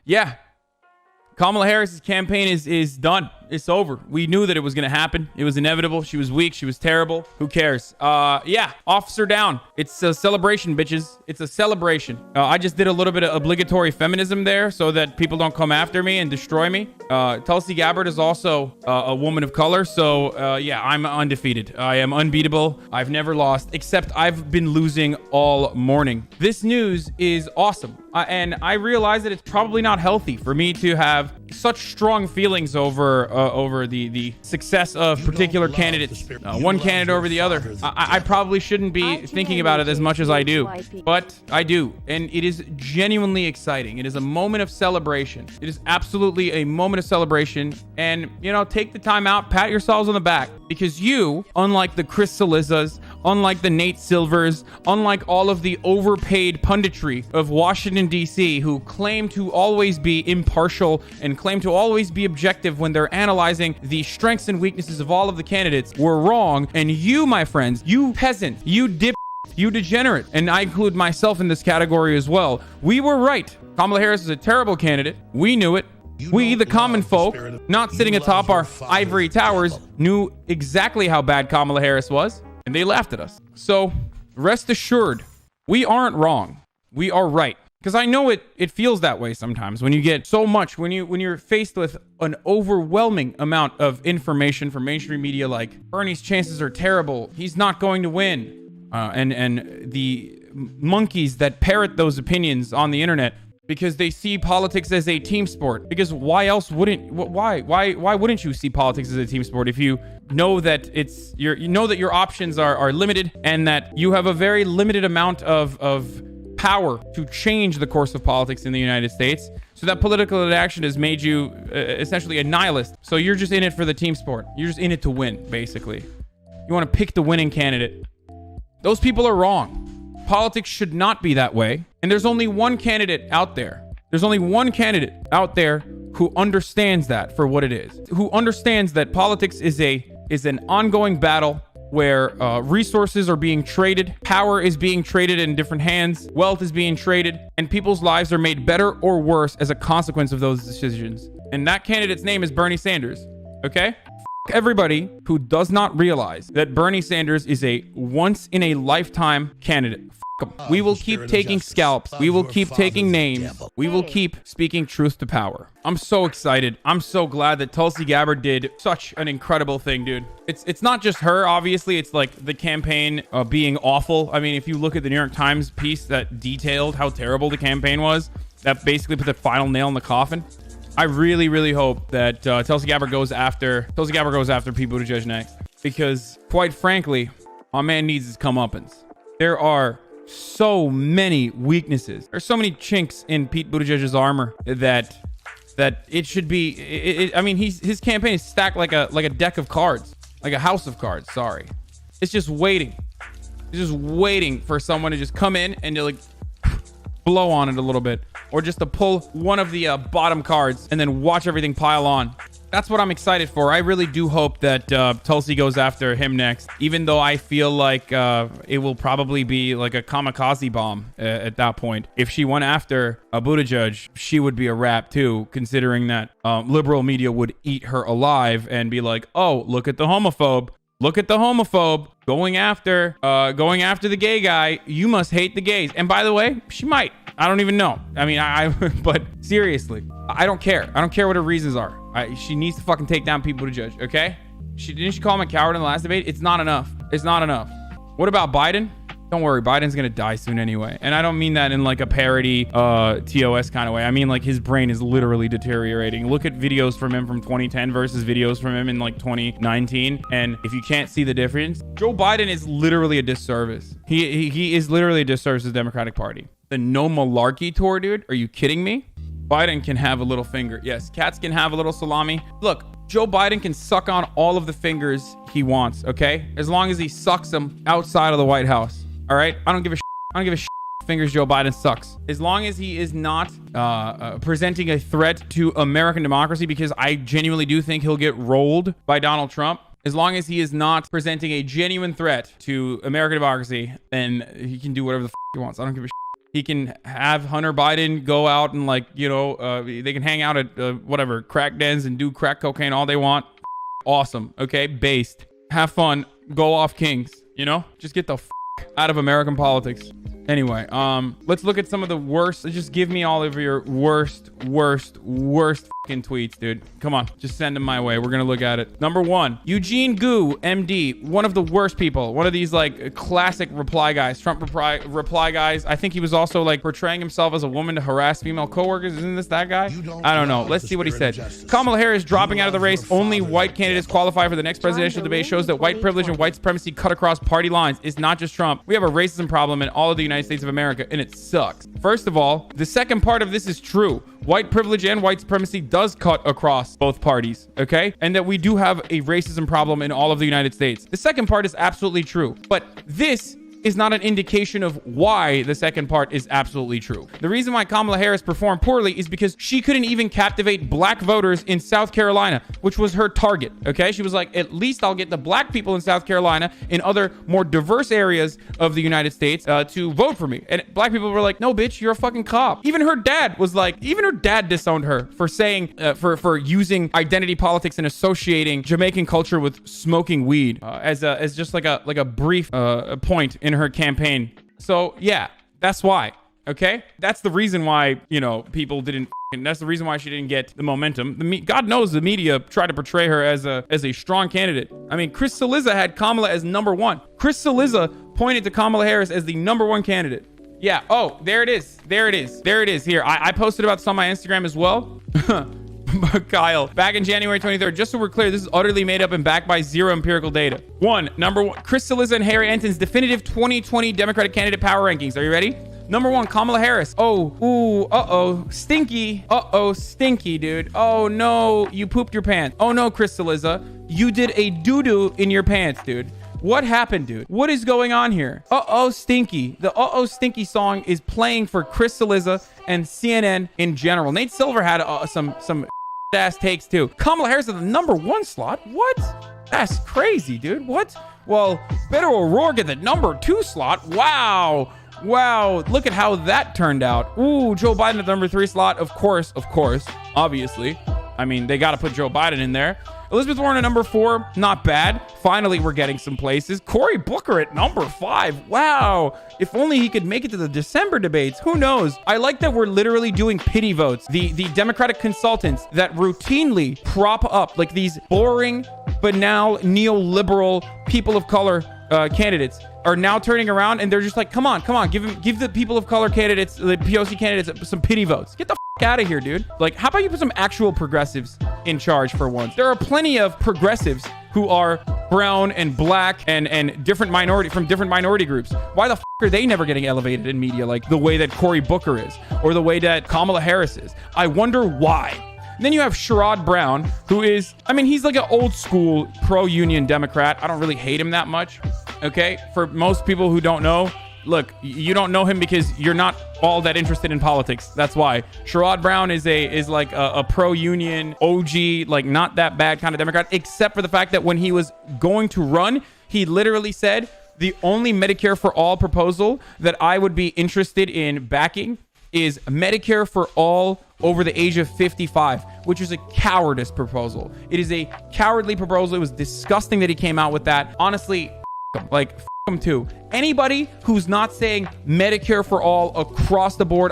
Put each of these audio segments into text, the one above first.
Yeah. Kamala Harris's campaign is done. It's over. We knew that it was going to happen. It was inevitable. She was weak. She was terrible. Who cares? Yeah, officer down. It's a celebration, bitches. It's a celebration. I just did a little bit of obligatory feminism there so that people don't come after me and destroy me. Tulsi Gabbard is also a woman of color. So, yeah, I'm undefeated. I am unbeatable. I've never lost, except I've been losing all morning. This news is awesome. And I realize that it's probably not healthy for me to have such strong feelings over the success of particular candidates, one candidate over the other. I probably shouldn't be thinking about it as much as I do, but I do, and it is genuinely exciting. It is a moment of celebration. It is absolutely a moment of celebration, and you know, take the time out, pat yourselves on the back, because you, unlike the Chris Cillizas, unlike the Nate Silvers, unlike all of the overpaid punditry of Washington, D.C., who claim to always be impartial and claim to always be objective when they're analyzing the strengths and weaknesses of all of the candidates, were wrong. And you, my friends, you peasant, you dip, you degenerate, and I include myself in this category as well, we were right. Kamala Harris is a terrible candidate. We knew it. We, the common folk, not sitting atop our ivory towers, knew exactly how bad Kamala Harris was, and they laughed at us. So rest assured, we aren't wrong. We are right. Because I know it feels that way sometimes when you get so much, when you're faced with an overwhelming amount of information from mainstream media, like Bernie's chances are terrible, he's not going to win, and the monkeys that parrot those opinions on the internet because they see politics as a team sport. Because why else wouldn't why wouldn't you see politics as a team sport if you know that you know that your options are limited and that you have a very limited amount of power to change the course of politics in the United States? So that political inaction has made you essentially a nihilist. So you're just in it for the team sport. You're just in it to win, basically. You want to pick the winning candidate. Those people are wrong. Politics should not be that way. And there's only one candidate out there. There's only one candidate out there who understands that for what it is. Who understands that politics is an ongoing battle where resources are being traded, power is being traded in different hands, wealth is being traded, and people's lives are made better or worse as a consequence of those decisions. And that candidate's name is Bernie Sanders, okay? F everybody who does not realize that Bernie Sanders is a once-in-a-lifetime candidate. We will keep taking scalps. We will keep taking names. We will keep speaking truth to power. I'm so excited. I'm so glad that Tulsi Gabbard did such an incredible thing, dude. It's not just her, obviously. It's like the campaign being awful. I mean, if you look at the New York Times piece that detailed how terrible the campaign was, that basically put the final nail in the coffin. I really, really hope that Tulsi Gabbard goes after Pete Buttigieg next, because quite frankly, my man needs his comeuppance. There are so many weaknesses. There's so many chinks in Pete Buttigieg's armor that it should be. I mean, his campaign is stacked like a deck of cards, like a house of cards. Sorry, it's just waiting. It's just waiting for someone to just come in and to like blow on it a little bit, or just to pull one of the bottom cards and then watch everything pile on. That's what I'm excited for. I really do hope that Tulsi goes after him next, even though I feel like it will probably be like a kamikaze bomb at that point. If she went after Buttigieg, she would be a wrap too, considering that liberal media would eat her alive and be like, oh, look at the homophobe. Look at the homophobe going after the gay guy. You must hate the gays. And by the way, she might. I don't even know. I mean, but seriously, I don't care. I don't care what her reasons are. She needs to fucking take down Pete Buttigieg, okay? Didn't she call him a coward in the last debate? It's not enough. It's not enough. What about Biden? Don't worry, Biden's gonna die soon anyway. And I don't mean that in like a parody TOS kind of way. I mean like his brain is literally deteriorating. Look at videos from him from 2010 versus videos from him in like 2019. And if you can't see the difference, Joe Biden is literally a disservice. He is literally a disservice to the Democratic Party. The No Malarkey tour, dude. Are you kidding me? Biden can have a little finger. Yes, cats can have a little salami. Look, Joe Biden can suck on all of the fingers he wants, okay? As long as he sucks them outside of the White House. All right? I don't give a shit. I don't give a shit. Fingers Joe Biden sucks. As long as he is not presenting a threat to American democracy, because I genuinely do think he'll get rolled by Donald Trump. As long as he is not presenting a genuine threat to American democracy, then he can do whatever the he wants. I don't give a shit. He can have Hunter Biden go out and like, they can hang out at whatever, crack dens and do crack cocaine all they want. Awesome. Okay. Based. Have fun. Go off kings. Just get the out of American politics. Anyway, let's look at some of the worst. Just give me all of your worst fucking tweets, dude. Come on, just send them my way. We're gonna look at it. Number 1, Eugene Gu, MD, one of the worst people. One of these like classic reply guys, Trump reply guys. I think he was also like portraying himself as a woman to harass female coworkers. Isn't this that guy? I don't know. Let's see what he said. Kamala Harris dropping out of the race. Only white candidates qualify for the next presidential debate. Shows that white privilege and white supremacy cut across party lines. It's not just Trump. We have a racism problem in all of the United States of America, and it sucks. First of all, the second part of this is true. White privilege and white supremacy does cut across both parties, okay? And that we do have a racism problem in all of the United States. The second part is absolutely true. But this is not an indication of why the second part is absolutely true. The reason why Kamala Harris performed poorly is because she couldn't even captivate black voters in South Carolina, which was her target, okay? She was like, at least I'll get the black people in South Carolina in other more diverse areas of the United States to vote for me. And black people were like, no, bitch, you're a fucking cop. Even her dad disowned her for saying, for using identity politics and associating Jamaican culture with smoking weed as just like a brief point in her campaign. So yeah, that's why. Okay, that's the reason why people didn't. That's the reason why she didn't get the momentum. God knows the media tried to portray her as a strong candidate. I mean, Chris Cillizza had Kamala as number 1. Chris Cillizza pointed to Kamala Harris as the number 1 candidate. Yeah. Oh, there it is. Here, I posted about this on my Instagram as well. Kyle, back in January 23rd, just so we're clear, this is utterly made up and backed by zero empirical data. Number 1, Chris Cillizza and Harry Enton's definitive 2020 Democratic candidate power rankings. Are you ready? Number 1, Kamala Harris. Stinky, dude. Oh no, you pooped your pants. Oh no, Chris Cillizza, you did a doo-doo in your pants, dude. What happened, dude? What is going on here? Stinky. The Stinky song is playing for Chris Cillizza and CNN in general. Nate Silver had some ass takes too. Kamala Harris at the number 1 slot. What? That's crazy, dude. What? Well, Beto O'Rourke at the number 2 slot. Wow. Look at how that turned out. Ooh, Joe Biden at the number 3 slot. Of course. Obviously. I mean, they got to put Joe Biden in there. Elizabeth Warren at number 4, not bad. Finally, we're getting some places. Cory Booker at number 5. Wow. If only he could make it to the December debates. Who knows? I like that we're literally doing pity votes. The Democratic consultants that routinely prop up like these boring, but now neoliberal people of color candidates are now turning around and they're just like, come on, give the people of color candidates, the POC candidates, some pity votes. Get the out of here, dude. Like, how about you put some actual progressives in charge for once? There are plenty of progressives who are brown and black and different minority groups. Why the are they never getting elevated in media like the way that Cory Booker is or the way that Kamala Harris is? I wonder why. And then you have Sherrod Brown, who is, he's like an old school pro-union Democrat. I don't really hate him that much. Okay. For most people who don't know, look, you don't know him because you're not all that interested in politics. That's why. Sherrod Brown is like a pro-union OG, like not that bad kind of Democrat, except for the fact that when he was going to run, he literally said the only Medicare for all proposal that I would be interested in backing is Medicare for all over the age of 55, which is a cowardice proposal. It is a cowardly proposal. It was disgusting that he came out with that. Honestly, like, him too. Anybody who's not saying Medicare for all across the board,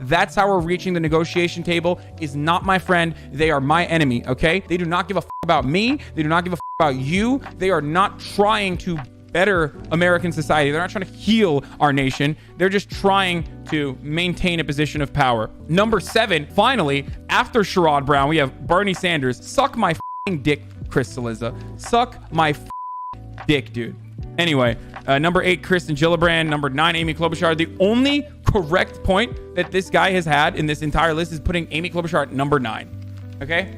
that's how we're reaching the negotiation table, is not my friend. They are my enemy, okay? They do not give a about me. They do not give a about you. They are not trying to better American society. They're not trying to heal our nation. They're just trying to maintain a position of power. Number 7, finally, after Sherrod Brown, we have Bernie Sanders. Suck my dick, Chris Cillizza. Suck my dick, dude. Anyway, number 8, Kristen Gillibrand. Number 9, Amy Klobuchar. The only correct point that this guy has had in this entire list is putting Amy Klobuchar at number 9. Okay?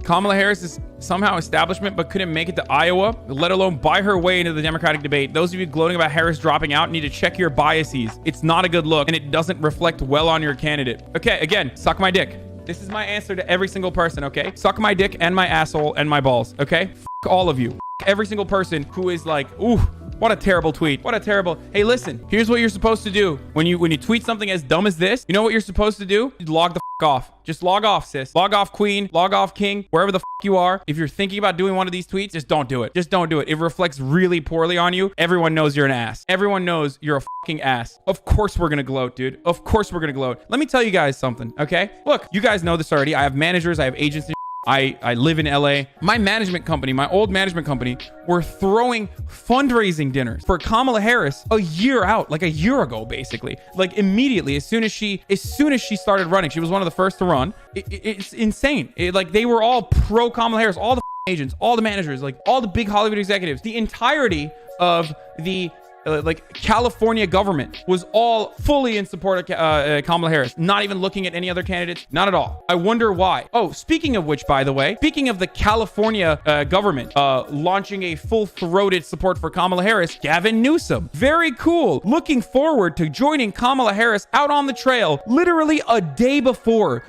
Kamala Harris is somehow establishment, but couldn't make it to Iowa, let alone buy her way into the Democratic debate. Those of you gloating about Harris dropping out need to check your biases. It's not a good look, and it doesn't reflect well on your candidate. Okay, again, suck my dick. This is my answer to every single person, okay? Suck my dick and my asshole and my balls, okay? F all of you. Every single person who is like, ooh, What a terrible tweet. What a terrible. Hey, listen, here's what you're supposed to do. When you tweet something as dumb as this, you know what you're supposed to do? You log the off. Just log off, sis. Log off, queen. Log off, king. Wherever the you are. If you're thinking about doing one of these tweets, just don't do it. Just don't do it. It reflects really poorly on you. Everyone knows you're an ass. Everyone knows you're a fucking ass. Of course we're gonna gloat, dude. Of course we're gonna gloat. Let me tell you guys something, okay? Look, you guys know this already. I have managers. I have agents. I live in LA. My management company, my old management company, were throwing fundraising dinners for Kamala Harris a year out, like a year ago, basically. Like immediately, as soon as she started running, she was one of the first to run. It's insane. Like they were all pro Kamala Harris, all the agents, all the managers, like all the big Hollywood executives, the entirety of the like California government was all fully in support of Kamala Harris, not even looking at any other candidates, not at all. I wonder why. Oh, speaking of which, by the way, speaking of the California government launching a full-throated support for Kamala Harris, Gavin Newsom, very cool, looking forward to joining Kamala Harris out on the trail literally a day before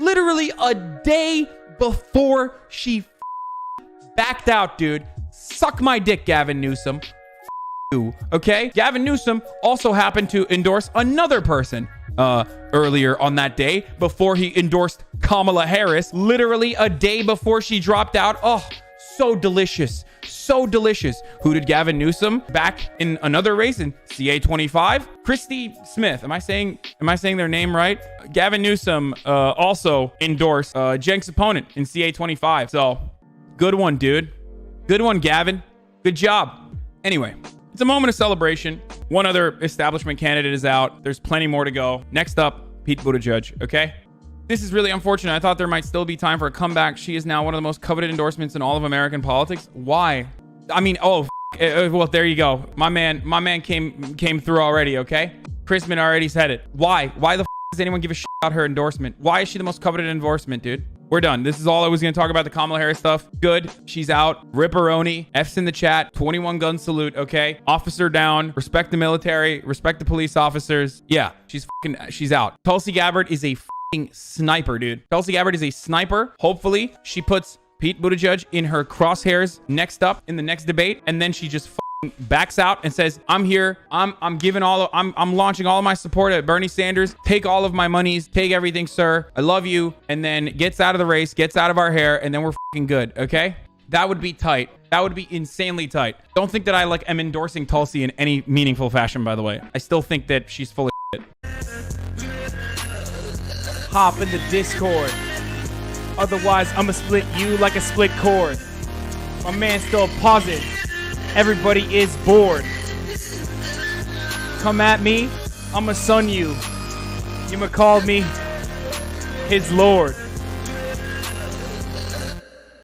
she backed out, dude. Suck my dick, Gavin Newsom. Okay, Gavin Newsom also happened to endorse another person earlier on that day before he endorsed Kamala Harris, literally a day before she dropped out. Oh, so delicious, so delicious. Who did Gavin Newsom back in another race in CA25? Christy Smith. Am I saying their name right? Gavin Newsom also endorsed Jenk's opponent in CA25. So good one, dude. Good one, Gavin. Good job. Anyway, it's a moment of celebration. One other establishment candidate is out. There's plenty more to go. Next up, Pete Buttigieg, okay? This is really unfortunate. I thought there might still be time for a comeback. She is now one of the most coveted endorsements in all of American politics. Why? I mean, well, there you go. My man came through already, okay? Chrisman already said it. Why? Why the does anyone give a shit about her endorsement? Why is she the most coveted endorsement, dude? We're done. This is all I was going to talk about, the Kamala Harris stuff. Good. She's out. Ripperoni. F's in the chat. 21 gun salute. Okay. Officer down. Respect the military. Respect the police officers. Yeah. She's out. Tulsi Gabbard is a fucking sniper, dude. Tulsi Gabbard is a sniper. Hopefully she puts Pete Buttigieg in her crosshairs next up in the next debate. And then she just backs out and says, I'm here. I'm launching all of my support at Bernie Sanders. Take all of my monies. Take everything, sir. I love you. And then gets out of the race, gets out of our hair, and then we're fucking good. Okay? That would be tight. That would be insanely tight. Don't think that I am endorsing Tulsi in any meaningful fashion, by the way. I still think that she's full of shit. Hop in the Discord. Otherwise, I'ma split you like a split cord. My man's still pausing. Everybody is bored. Come at me, I'ma son you. You'ma call me his lord.